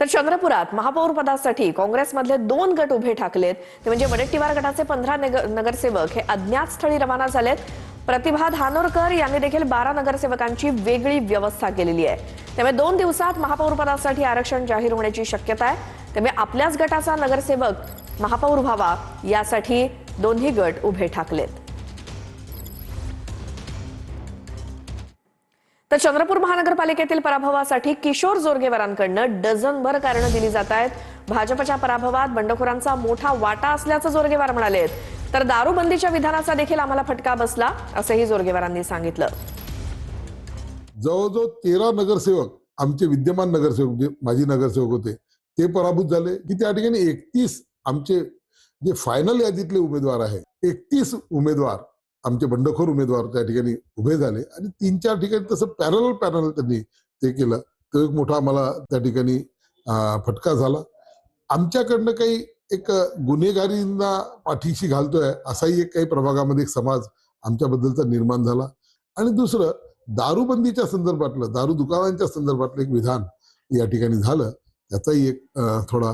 तर चंद्रपुरात महापौर पदासाठी काँग्रेसमधले 2 गट उभे ठाकलेत। ते म्हणजे वडेट्टीवार गटाचे 15 नगरसेवक हे अज्ञात स्थळी रवाना झालेत। प्रतिभा धानोरकर यांनी देखील 12 नगरसेवकांची वेगळी व्यवस्था केलेली आहे। त्यामुळे 2 दिवसात महापौर पदासाठी आरक्षण जाहीर होण्याची शक्यता आहे। त्यामुळे आपल्याच गटाचा नगरसेवक महापौर व्हावा यासाठी दोन्ही गट उभे ठाकलेत। तर चंद्रपूर महानगरपालिकेतील पराभवासाठी किशोर जोरगेवारांकडून डझनभर कारणं दिली जात आहेत। भाजपच्या पराभवात बंडखोरांचा मोठा वाटा असल्याचं जोरगेवार म्हणाले। तर दारूबंदीच्या विधानाचा देखील आम्हाला फटका बसला असंही जोरगेवारांनी सांगितलं। जवळजवळ 13 नगरसेवक आमचे विद्यमान नगरसेवक जे माजी नगरसेवक होते ते पराभूत झाले की त्या ठिकाणी 31 आमचे जे फायनल यादीतले उमेदवार आहे 31 उमेदवार आमचे बंडखोर उमेदवार त्या ठिकाणी उभे झाले आणि 3-4 ठिकाणी तसं पॅरल त्यांनी ते केलं। तो एक मोठा आम्हाला त्या ठिकाणी फटका झाला। आमच्याकडनं काही एक गुन्हेगारींना पाठीशी घालतोय असाही एक काही प्रभागामध्ये एक समाज आमच्याबद्दलचा निर्माण झाला। आणि दुसरं दारूबंदीच्या संदर्भातलं दारू दुकानांच्या संदर्भातलं एक विधान या ठिकाणी झालं, त्याचाही एक थोडा